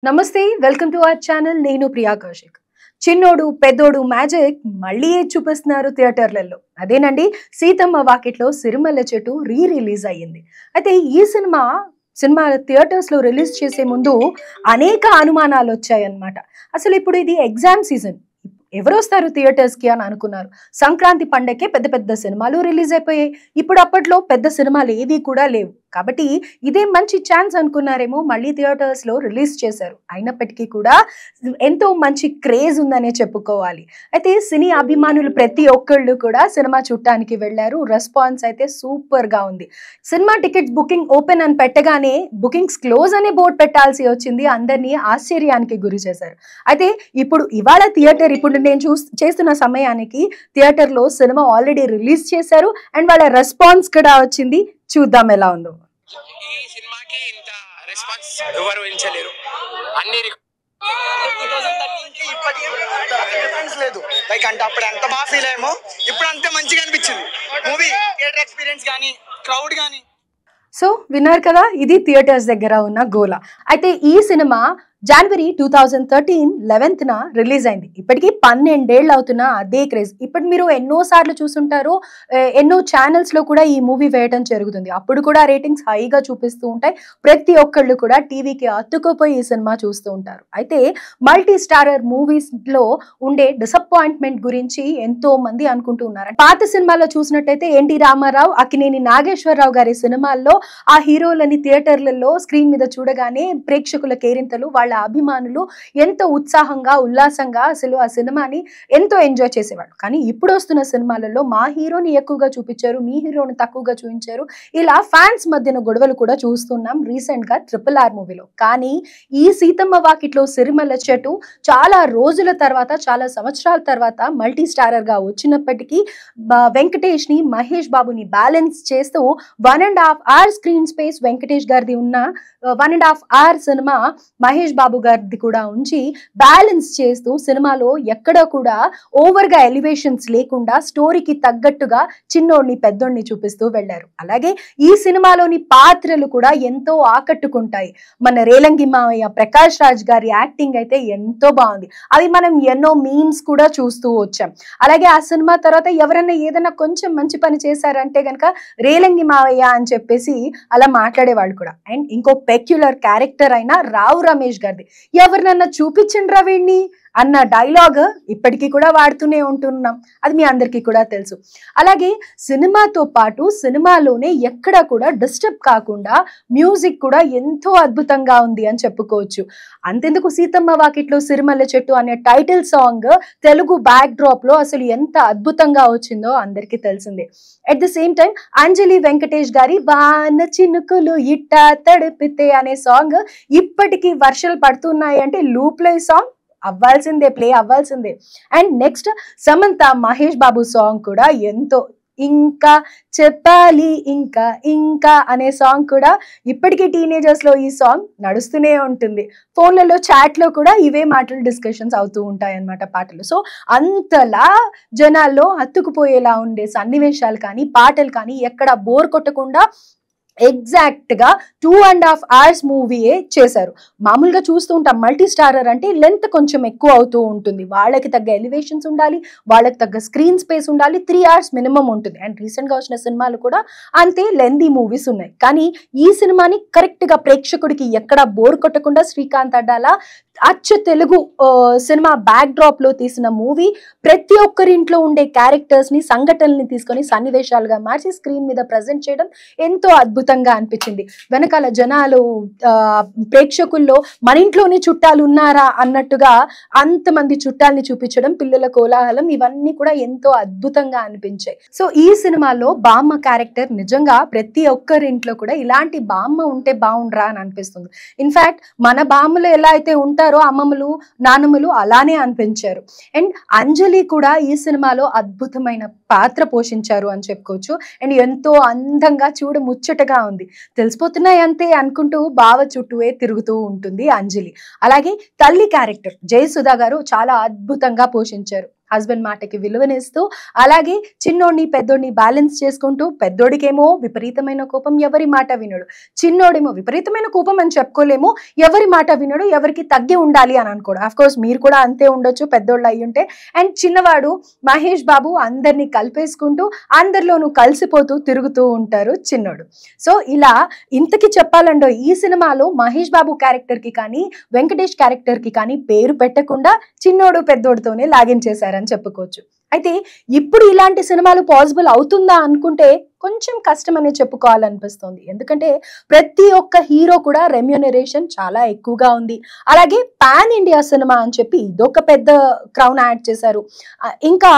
నమస్తే welcome to our channel నేను ప్రియా కౌశిక్. చిన్నోడు పెద్దోడు మ్యాజిక్ మళ్ళీ చూపిస్తున్నారు థియేటర్లలో. అదేనండి సీతమ్మ వాకిట్లో సిరిమల్ల చెట్టు రిలీజ్ అయ్యింది. అయితే ఈ సినిమా థియేటర్స్ లో రిలీజ్ చేసే ముందు అనేక అనుమానాలు వచ్చాయన్నమాట. అసలు ఇప్పుడు ఇది ఎగ్జామ్ సీజన్, ఎవరు వస్తారు థియేటర్స్ కి అని అనుకున్నారు. సంక్రాంతి పండగకే పెద్ద పెద్ద సినిమాలు రిలీజ్ అయిపోయాయి. ఇప్పుడు అప్పట్లో పెద్ద సినిమాలు ఏవి కూడా లేవు కాబట్టి ఇదే మంచి ఛాన్స్ అనుకున్నారేమో, మళ్ళీ థియేటర్స్ లో రిలీజ్ చేశారు. అయినప్పటికీ కూడా ఎంతో మంచి క్రేజ్ ఉందనే చెప్పుకోవాలి. అయితే సినీ అభిమానులు ప్రతి ఒక్కళ్ళు కూడా సినిమా చూడటానికి వెళ్ళారు. రెస్పాన్స్ అయితే సూపర్ గా ఉంది. సినిమా టికెట్స్ బుకింగ్ ఓపెన్ అని పెట్టగానే బుకింగ్స్ క్లోజ్ అనే బోర్డు పెట్టాల్సి వచ్చింది. అందరినీ ఆశ్చర్యానికి గురి చేశారు. అయితే ఇవాళ థియేటర్ ఇప్పుడు నేను చేస్తున్న సమయానికి థియేటర్ లో సినిమా ఆల్రెడీ రిలీజ్ చేశారు అండ్ వాళ్ళ రెస్పాన్స్ కూడా వచ్చింది. చూద్దాం ఎలా ఉందో. ఈ సినిమాకి ఇంత రెస్పాన్స్ ఎవరు ఊహించలేరు. అన్ని 2013 కి ఇప్పటికీ డిఫరెన్స్ లేదు. లైక్ అంటే అప్పుడు ఎంత బాగా ఫీల్ అయ్యామో ఇప్పుడు అంతే మంచిగా అనిపించింది. మూవీ థియేటర్ ఎక్స్పీరియన్స్ కానీ క్రౌడ్ కానీ. సో విన్నారు కదా, ఇది థియేటర్స్ దగ్గర ఉన్న గోల. అయితే ఈ సినిమా జనవరి 2013 11th రిలీజ్ అయింది. ఇప్పటికీ 12 ఏళ్ళు అవుతున్న అదే క్రేజ్. ఇప్పుడు మీరు ఎన్నో సార్లు చూసుంటారు, ఎన్నో ఛానల్స్ లో కూడా ఈ మూవీ వేయడం జరుగుతుంది. అప్పుడు కూడా రేటింగ్స్ హైగా చూపిస్తూ ఉంటాయి. ప్రతి ఒక్కళ్ళు కూడా టీవీకి అతుక్కుపోయి ఈ సినిమా చూస్తూ ఉంటారు. అయితే మల్టీ స్టారర్ మూవీస్ లో ఉండే డిసప్పాయింట్మెంట్ గురించి ఎంతో మంది అనుకుంటూ ఉన్నారు. పాత సినిమాలో చూసినట్టయితే ఎన్టీ రామారావు, అక్కినేని నాగేశ్వరరావు గారి సినిమాల్లో ఆ హీరోలని థియేటర్లలో స్క్రీన్ మీద చూడగానే ప్రేక్షకుల కేరింతలు, వాళ్ళ అభిమానులు ఎంతో ఉత్సాహంగా ఉల్లాసంగా అసలు ఆ సినిమాని ఎంతో ఎంజాయ్ చేసేవాళ్ళు. కానీ ఇప్పుడు వస్తున్న సినిమాలలో మా హీరోని ఎక్కువగా చూపించారు, మీ హీరోని తక్కువగా చూపించారు, ఇలా ఫ్యాన్స్ మధ్యన గొడవలు కూడా చూస్తున్నాం రీసెంట్ గా RRR మూవీలో. కానీ ఈ సీతమ్మ వాకిట్లో సిరిమల్ల చెట్టు చాలా రోజుల తర్వాత, చాలా సంవత్సరాల తర్వాత మల్టీ స్టారర్ గా వచ్చినప్పటికీ వెంకటేష్ ని, మహేష్ బాబుని బ్యాలెన్స్ చేస్తూ 1.5 hours స్క్రీన్ స్పేస్ వెంకటేష్ గారిది ఉన్న 1.5 hours సినిమా మహేష్ బాబు గారిది కూడా ఉంచి బ్యాలెన్స్ చేస్తూ సినిమాలో ఎక్కడ కూడా ఓవర్ గా ఎలివేషన్స్ లేకుండా స్టోరీకి తగ్గట్టుగా చిన్నోడిని పెద్దోడిని చూపిస్తూ వెళ్ళారు. అలాగే ఈ సినిమాలోని పాత్రలు కూడా ఎంతో ఆకట్టుకుంటాయి. మన రేలంగి మావయ్య ప్రకాష్ రాజ్ గారి యాక్టింగ్ అయితే ఎంతో బాగుంది. అవి మనం ఎన్నో మీమ్స్ కూడా చూస్తూ వచ్చాం. అలాగే ఆ సినిమా తర్వాత ఎవరైనా ఏదైనా కొంచెం మంచి పని చేశారంటే గనక రేలంగి మావయ్య అని చెప్పేసి అలా మాట్లాడేవాళ్ళు కూడా. అండ్ ఇంకో పెక్యులర్ క్యారెక్టర్ అయిన రావు రమేష్ గారిది, ఎవరినన్నా చూపించండి వీడిని అన్న డైలాగ్ ఇప్పటికీ కూడా వాడుతూనే ఉంటున్నాం. అది మీ అందరికీ కూడా తెలుసు. అలాగే సినిమాతో పాటు సినిమాలోనే ఎక్కడ కూడా డిస్టర్బ్ కాకుండా మ్యూజిక్ కూడా ఎంతో అద్భుతంగా ఉంది అని చెప్పుకోవచ్చు. అంతెందుకు సీతమ్మ వాకిట్లో సిరిమల్ల చెట్టు అనే title song Telugu back drop లో అసలు ఎంత అద్భుతంగా వచ్చిందో అందరికీ తెలిసిందే. అట్ ద సేమ్ టైం అంజలి వెంకటేష్ గారి వాన చినుకులు ఇట్టా తడిపితే అనే సాంగ్ ఇప్పటికీ వర్షాలు పడుతున్నాయి అంటే లూప్ లో ఈ సాంగ్ అవ్వాల్సిందే, ప్లే అవ్వాల్సిందే. And next Samantha Mahesh Babu song కూడా ఎంతో, ఇంకా చెప్పాలి ఇంకా ఇంకా అనే సాంగ్ కూడా ఇప్పటికీ టీనేజర్స్ లో ఈ సాంగ్ నడుస్తూనే ఉంటుంది. ఫోన్లలో చాట్ లో కూడా ఇవే మాటలు డిస్కషన్స్ అవుతూ ఉంటాయి అన్నమాట పాటలు. సో అంతలా జనాల్లో హత్తుకుపోయేలా ఉండే సన్నివేశాలు కానీ పాటలు కానీ ఎక్కడ బోర్ కొట్టకుండా ఎగ్జాక్ట్ గా 2.5 hours మూవీయే చేశారు. మామూలుగా చూస్తూ ఉంటాం మల్టీ స్టారర్ అంటే లెంత్ కొంచెం ఎక్కువ అవుతూ ఉంటుంది. వాళ్ళకి తగ్గ ఎలివేషన్స్ ఉండాలి, వాళ్ళకి తగ్గ స్క్రీన్ స్పేస్ ఉండాలి, 3 hours మినిమం ఉంటుంది. అండ్ రీసెంట్ గా వచ్చిన సినిమాలు కూడా అంతే లెంతీ మూవీస్ ఉన్నాయి. కానీ ఈ సినిమాని కరెక్ట్ గా ప్రేక్షకుడికి ఎక్కడ బోర్ కొట్టకుండా శ్రీకాంత్ అడ్డాల అచ్చ తెలుగు సినిమా బ్యాక్ డ్రాప్ లో తీసిన మూవీ ప్రతి ఒక్కరింట్లో ఉండే క్యారెక్టర్స్ ని, సంఘటనల్ని తీసుకొని సన్నివేశాలుగా మార్చి స్క్రీన్ మీద ప్రజెంట్ చేయడం ఎంతో అద్భుతంగా అనిపించింది. వెనకాల జనాలు ప్రేక్షకుల్లో మన ఇంట్లోనే చుట్టాలు ఉన్నారా అన్నట్టుగా అంతమంది చుట్టాలని చూపించడం, పిల్లల కోలాహలం, ఇవన్నీ కూడా ఎంతో అద్భుతంగా అనిపించాయి. సో ఈ సినిమాలో బామ్మ క్యారెక్టర్ నిజంగా ప్రతి ఒక్కరింట్లో కూడా ఇలాంటి బామ్మ ఉంటే బాగుండ్రా అని అనిపిస్తుంది. ఇన్ఫాక్ట్ మన బామ్మలు ఎలా అయితే ఉంటారో అమ్మమ్మలు నాన్నమ్మలు అలానే అనిపించారు. అండ్ అంజలి కూడా ఈ సినిమాలో అద్భుతమైన పాత్ర పోషించారు అని చెప్పుకోవచ్చు. అండ్ ఎంతో అందంగా చూడ ముచ్చటగా ఉంది. తెలిసిపోతున్నాయి అంతే అనుకుంటూ బావ చుట్టూవే తిరుగుతూ ఉంటుంది అంజలి. అలాగే తల్లి క్యారెక్టర్ జయసుధా గారు చాలా అద్భుతంగా పోషించారు. హస్బెండ్ మాటకి విలువనిస్తూ, అలాగే చిన్నోడిని పెద్దోడిని బ్యాలెన్స్ చేసుకుంటూ, పెద్దోడికేమో విపరీతమైన కోపం, ఎవరి మాట వినడు. చిన్నోడేమో విపరీతమైన కోపం అని చెప్పుకోలేము, ఎవరి మాట వినడు, ఎవరికి తగ్గి ఉండాలి అని అనుకోడు. అఫ్ కోర్స్ మీరు కూడా అంతే ఉండొచ్చు పెద్దోళ్ళు అయ్యి ఉంటే. అండ్ చిన్నవాడు మహేష్ బాబు అందరినీ కలిపేసుకుంటూ అందరిలోనూ కలిసిపోతూ తిరుగుతూ ఉంటారు చిన్నోడు. సో ఇలా ఇంతకి చెప్పాలండో ఈ సినిమాలో మహేష్ బాబు క్యారెక్టర్ కి కానీ వెంకటేష్ క్యారెక్టర్ కి కానీ పేరు పెట్టకుండా చిన్నోడు పెద్దోడితోనే లాగించేశారని చెప్పుకోవచ్చు. అయితే ఇప్పుడు ఇలాంటి సినిమాలు పాసిబుల్ అవుతుందా అనుకుంటే కొంచెం కష్టం అనే చెప్పుకోవాలనిపిస్తుంది. ఎందుకంటే ప్రతి ఒక్క హీరో కూడా రెమ్యూనరేషన్ చాలా ఎక్కువగా ఉంది. అలాగే పాన్ ఇండియా సినిమా అని చెప్పి ఇదొక పెద్ద క్రౌన్ యాడ్ చేశారు. ఇంకా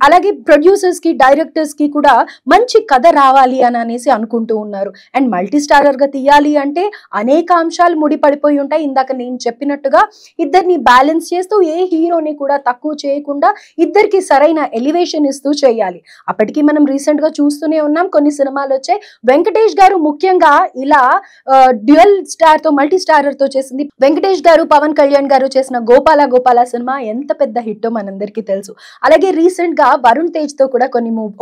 అలాగే ప్రొడ్యూసర్స్ కి డైరెక్టర్స్ కి కూడా మంచి కథ రావాలి అని అనేసి అనుకుంటూ ఉన్నారు. అండ్ మల్టీ స్టారర్ గా తీయాలి అంటే అనేక అంశాలు ముడిపడిపోయి ఉంటాయి. ఇందాక నేను చెప్పినట్టుగా ఇద్దరిని బ్యాలెన్స్ చేస్తూ ఏ హీరోని కూడా తక్కువ చేయకుండా ఇద్దరికి సరైన ఎలివేషన్ ఇస్తూ చేయాలి. అప్పటికి మనం రీసెంట్ గా చూస్తూనే ఉన్నాం, కొన్ని సినిమాలు వచ్చాయి. వెంకటేష్ గారు ముఖ్యంగా ఇలా డ్యూయల్ స్టార్ తో మల్టీ స్టారర్ తో చేసింది. వెంకటేష్ గారు పవన్ కళ్యాణ్ గారు చేసిన గోపాల గోపాల సినిమా ఎంత పెద్ద హిట్టో మనందరికీ తెలుసు. అలాగే రీసెంట్ గా వరుణ్ తేజ్ తో కూడా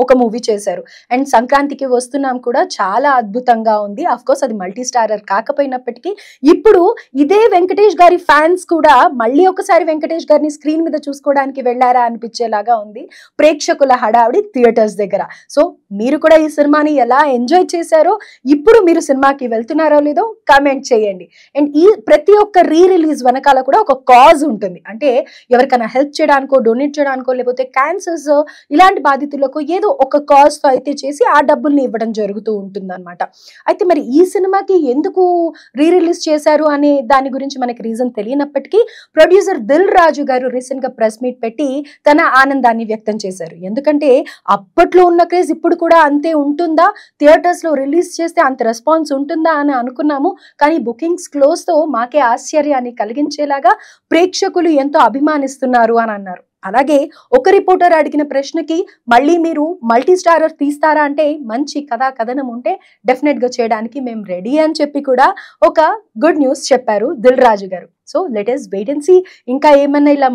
ఒక మూవీ చేశారు. అండ్ సంక్రాంతికి వస్తున్నాం కూడా చాలా అద్భుతంగా ఉంది. అఫ్ కోర్స్ అది మల్టీ స్టారర్ కాకపోయినప్పటికీ ఇప్పుడు ఇదే వెంకటేష్ గారి ఫ్యాన్స్ కూడా మళ్ళీ ఒకసారి వెంకటేష్ గారిని స్క్రీన్ మీద చూసుకోవడానికి వెళ్ళారా అనిపించేలాగా ఉంది ప్రేక్షకుల హడావిడి థియేటర్స్ దగ్గర. సో మీరు కూడా ఈ సినిమాని ఎలా ఎంజాయ్ చేశారో, ఇప్పుడు మీరు సినిమాకి వెళ్తున్నారో లేదో కామెంట్ చేయండి. అండ్ ఈ ప్రతి ఒక్క రీ రిలీజ్ వెనకాల కూడా ఒక కాజ్ ఉంటుంది. అంటే ఎవరికైనా హెల్ప్ చేయడానికో, డొనేట్ చేయడానికో, లేకపోతే క్యాన్సర్స్ ఇలాంటి బాధితులకు ఏదో ఒక కాజ్ తో అయితే చేసి ఆ డబ్బుల్ని ఇవ్వడం జరుగుతూ ఉంటుంది అనమాట. అయితే మరి ఈ సినిమాకి ఎందుకు రీ రిలీజ్ చేశారు అనే దాని గురించి మనకి రీజన్ తెలియనప్పటికీ ప్రొడ్యూసర్ దిల్ రాజు గారు రీసెంట్ గా ప్రెస్ మీట్ పెట్టి తన ఆనందాన్ని వ్యక్తం చేశారు. ఎందుకంటే అప్పట్లో ఉన్న క్రేజ్ ఇప్పుడు కూడా అంతే ఉంటుందా, థియేటర్స్ లో రిలీజ్ చేస్తే అంత రెస్పాన్స్ ఉంటుందా అని అనుకున్నాము. కానీ బుకింగ్స్ క్లోజ్ తో మాకే ఆశ్చర్యాన్ని కలిగించేలాగా ప్రేక్షకులు ఎంతో అభిమానిస్తున్నారు అని అన్నారు. అలాగే ఒక రిపోర్టర్ అడిగిన ప్రశ్నకి మళ్ళీ మీరు మల్టీ స్టారర్ తీస్తారా అంటే మంచి కథనం ఉంటే డెఫినెట్ గా చేయడానికి మేము రెడీ అని చెప్పి కూడా ఒక గుడ్ న్యూస్ చెప్పారు దిల్ రాజు గారు. So let us wait and see ఇంకా ఏమన్నా ఇలా